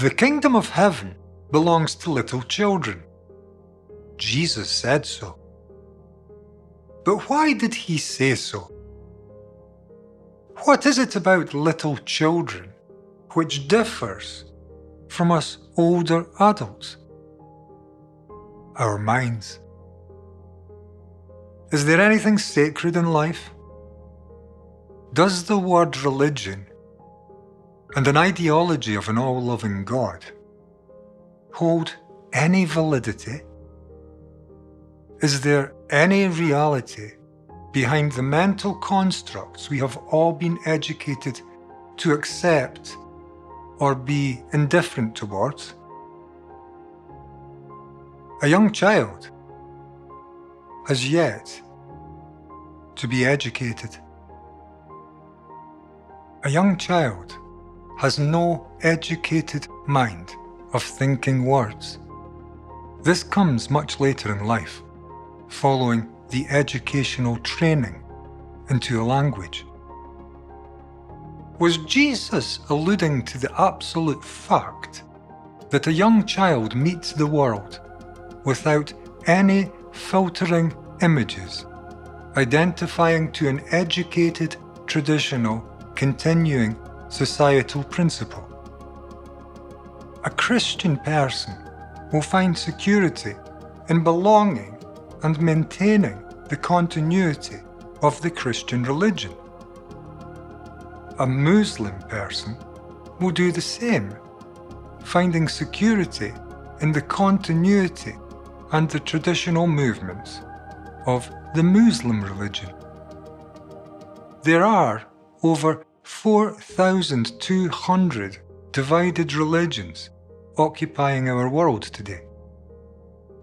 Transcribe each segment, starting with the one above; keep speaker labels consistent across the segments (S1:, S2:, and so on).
S1: The kingdom of heaven belongs to little children. Jesus said so. But why did he say so? What is it about little children which differs from us older adults? Our minds. Is there anything sacred in life? Does the word religion and an ideology of an all-loving God hold any validity? Is there any reality behind the mental constructs we have all been educated to accept or be indifferent towards? A young child has yet to be educated. A young child has no educated mind of thinking words. This comes much later in life, following the educational training into a language. Was Jesus alluding to the absolute fact that a young child meets the world without any filtering images, identifying to an educated, traditional, continuing societal principle? A Christian person will find security in belonging and maintaining the continuity of the Christian religion. A Muslim person will do the same, finding security in the continuity and the traditional movements of the Muslim religion. There are over 4,200 divided religions occupying our world today.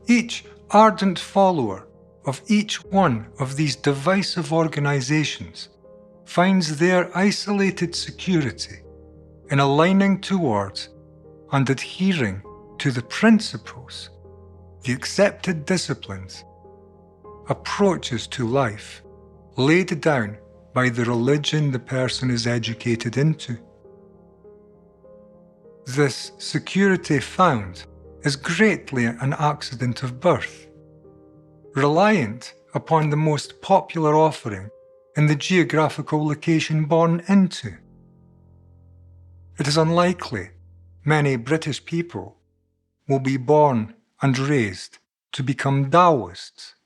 S1: Each ardent follower of each one of these divisive organizations finds their isolated security in aligning towards and adhering to the principles, the accepted disciplines, approaches to life laid down by the religion the person is educated into. This security found is greatly an accident of birth, reliant upon the most popular offering in the geographical location born into. It is unlikely many British people will be born and raised to become Taoists.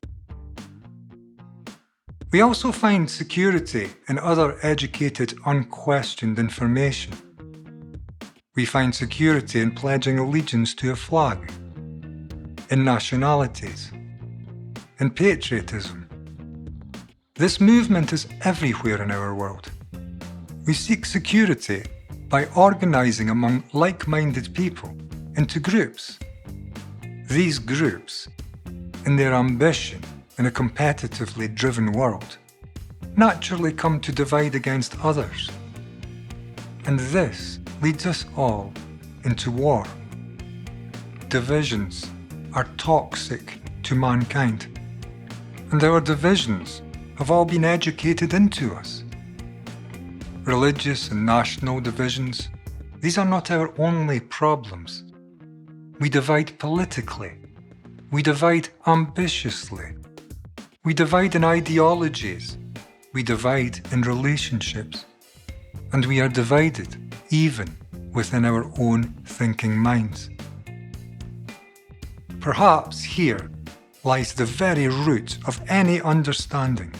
S1: We also find security in other educated, unquestioned information. We find security in pledging allegiance to a flag, in nationalities, in patriotism. This movement is everywhere in our world. We seek security by organizing among like-minded people into groups. These groups, in their ambition in a competitively driven world, naturally come to divide against others. And this leads us all into war. Divisions are toxic to mankind, and our divisions have all been educated into us. Religious and national divisions, these are not our only problems. We divide politically, we divide ambitiously, we divide in ideologies, we divide in relationships, and we are divided even within our own thinking minds. Perhaps here lies the very root of any understanding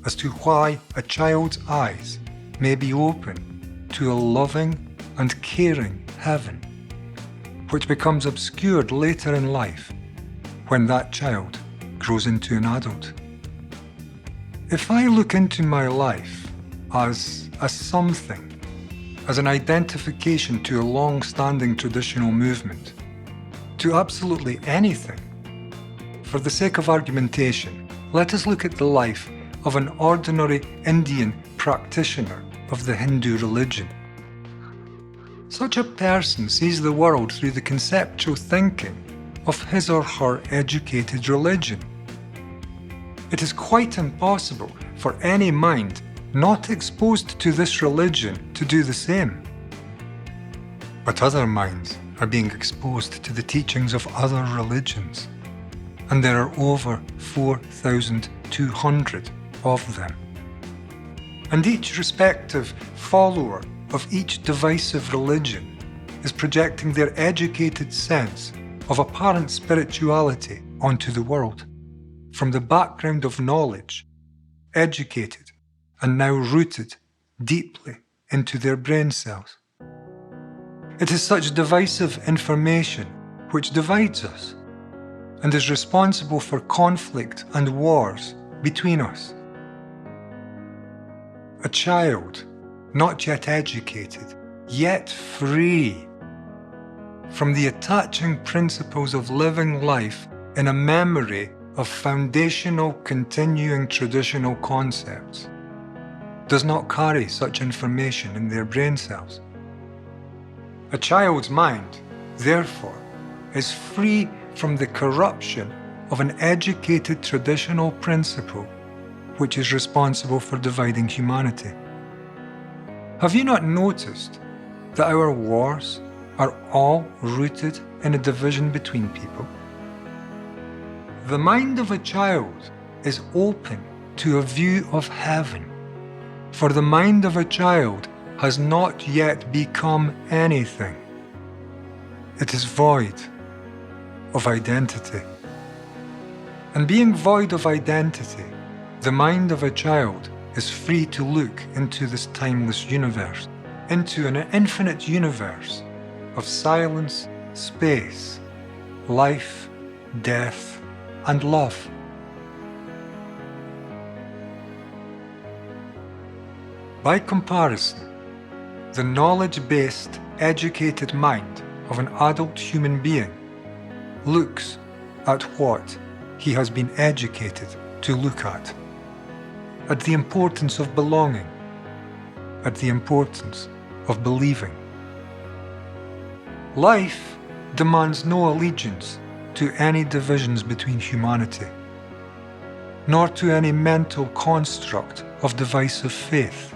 S1: as to why a child's eyes may be open to a loving and caring heaven, which becomes obscured later in life when that child grows into an adult. If I look into my life as a something, as an identification to a long-standing traditional movement, to absolutely anything, for the sake of argumentation, let us look at the life of an ordinary Indian practitioner of the Hindu religion. Such a person sees the world through the conceptual thinking of his or her educated religion. It is quite impossible for any mind not exposed to this religion to do the same. But other minds are being exposed to the teachings of other religions, and there are over 4,200 of them. And each respective follower of each divisive religion is projecting their educated sense of apparent spirituality onto the world, from the background of knowledge, educated and now rooted deeply into their brain cells. It is such divisive information which divides us and is responsible for conflict and wars between us. A child, not yet educated, yet free from the attaching principles of living life in a memory of foundational continuing traditional concepts, does not carry such information in their brain cells. A child's mind, therefore, is free from the corruption of an educated traditional principle which is responsible for dividing humanity. Have you not noticed that our wars are all rooted in a division between people? The mind of a child is open to a view of heaven, for the mind of a child has not yet become anything. It is void of identity. And being void of identity, the mind of a child is free to look into this timeless universe, into an infinite universe of silence, space, life, death, and love. By comparison, the knowledge-based, educated mind of an adult human being looks at what he has been educated to look at the importance of belonging, at the importance of believing. Life demands no allegiance to any divisions between humanity, nor to any mental construct of divisive faith.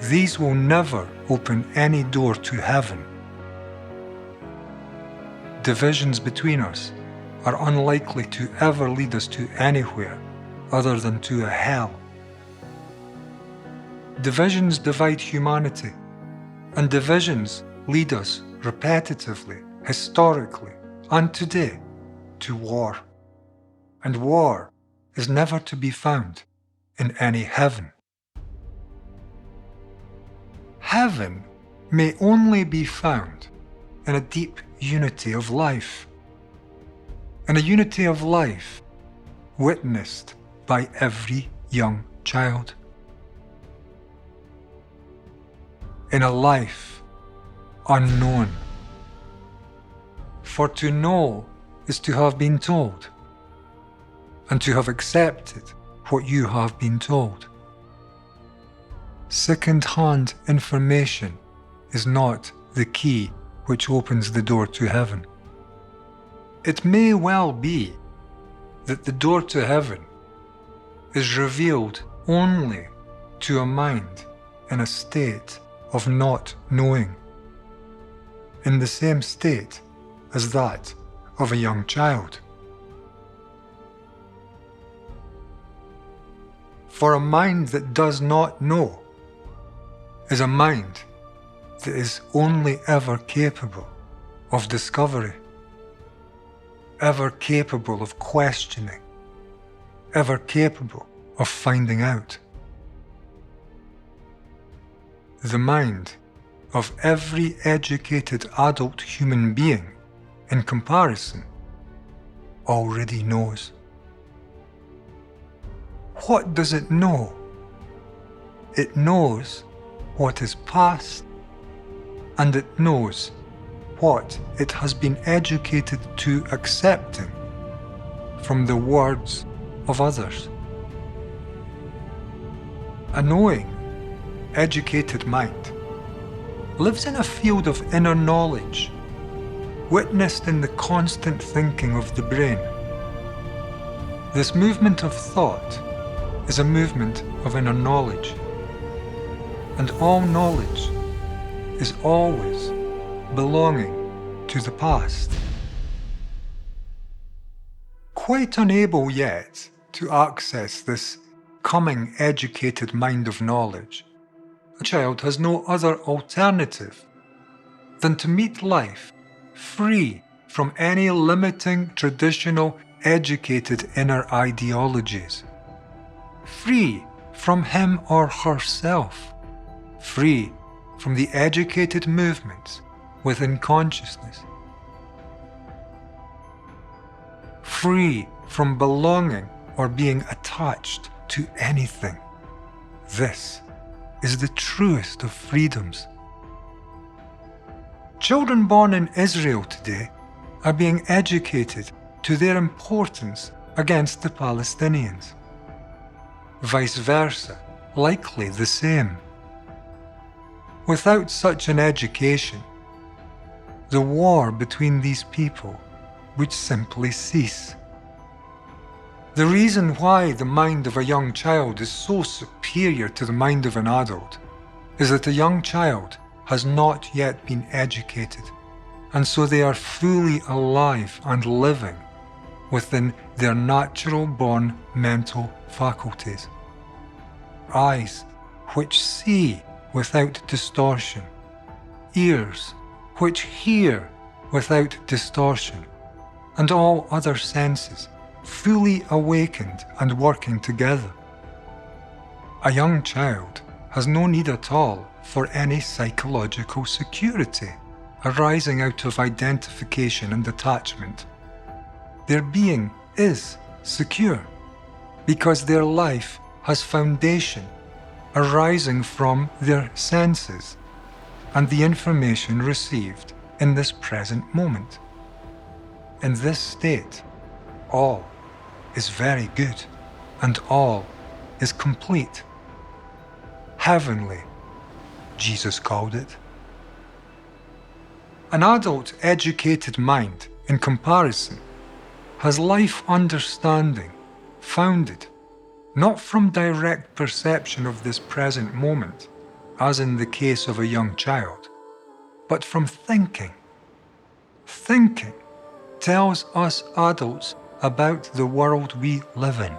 S1: These will never open any door to heaven. Divisions between us are unlikely to ever lead us to anywhere other than to a hell. Divisions divide humanity, and divisions lead us repetitively, historically, and today to war. And war is never to be found in any heaven. Heaven may only be found in a deep unity of life, in a unity of life witnessed by every young child, in a life unknown. For to know is to have been told, and to have accepted what you have been told. Second-hand information is not the key which opens the door to heaven. It may well be that the door to heaven is revealed only to a mind in a state of not knowing, in the same state as that of a young child. For a mind that does not know is a mind that is only ever capable of discovery, ever capable of questioning, ever capable of finding out. The mind of every educated adult human being, in comparison, already knows. What does it know? It knows what is past, and it knows what it has been educated to accepting from the words of others. A knowing, educated mind lives in a field of inner knowledge, witnessed in the constant thinking of the brain. This movement of thought is a movement of inner knowledge, and all knowledge is always belonging to the past. Quite unable yet to access this coming educated mind of knowledge, a child has no other alternative than to meet life free from any limiting traditional educated inner ideologies, free from him or herself, free from the educated movements within consciousness, free from belonging or being attached to anything. This is the truest of freedoms. Children born in Israel today are being educated to their importance against the Palestinians. Vice versa, likely the same. Without such an education, the war between these people would simply cease. The reason why the mind of a young child is so superior to the mind of an adult is that a young child has not yet been educated, and so they are fully alive and living within their natural-born mental faculties. Eyes which see without distortion, ears which hear without distortion, and all other senses fully awakened and working together. A young child has no need at all for any psychological security arising out of identification and attachment. Their being is secure because their life has foundation arising from their senses and the information received in this present moment. In this state, all is very good and all is complete. Heavenly, Jesus called it. An adult educated mind, in comparison, has life understanding founded not from direct perception of this present moment, as in the case of a young child, but from thinking. Thinking tells us adults about the world we live in,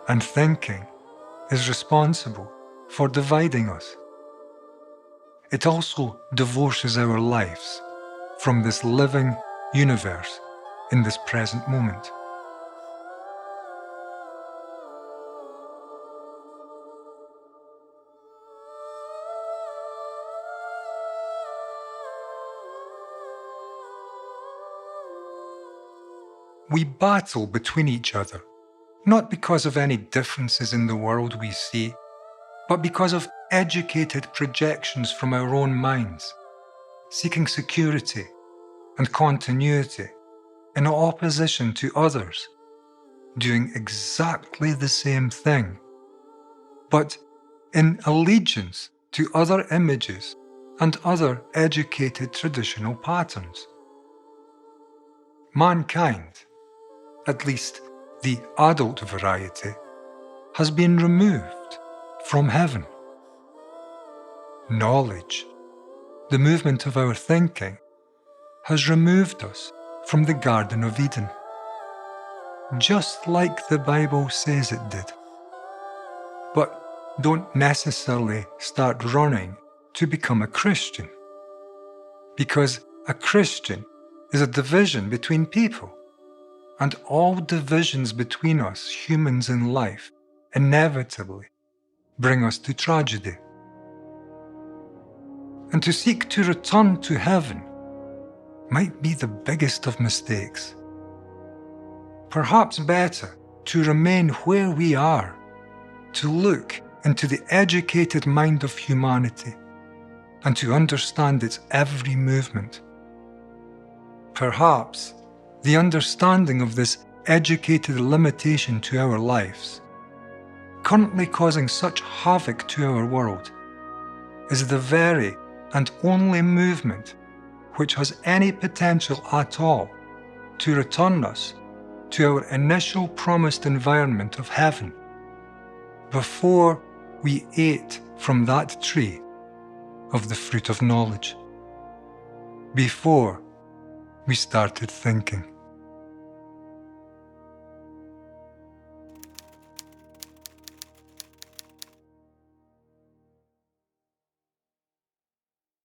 S1: and thinking is responsible for dividing us. It also divorces our lives from this living universe in this present moment. We battle between each other, not because of any differences in the world we see, but because of educated projections from our own minds, seeking security and continuity in opposition to others, doing exactly the same thing, but in allegiance to other images and other educated traditional patterns. Mankind, at least the adult variety, has been removed from heaven. Knowledge, the movement of our thinking, has removed us from the Garden of Eden, just like the Bible says it did. But don't necessarily start running to become a Christian, because a Christian is a division between people, and all divisions between us humans in life inevitably bring us to tragedy. And to seek to return to heaven might be the biggest of mistakes. Perhaps better to remain where we are, to look into the educated mind of humanity and to understand its every movement. Perhaps the understanding of this educated limitation to our lives, currently causing such havoc to our world, is the very and only movement which has any potential at all to return us to our initial promised environment of heaven, before we ate from that tree of the fruit of knowledge before we started thinking.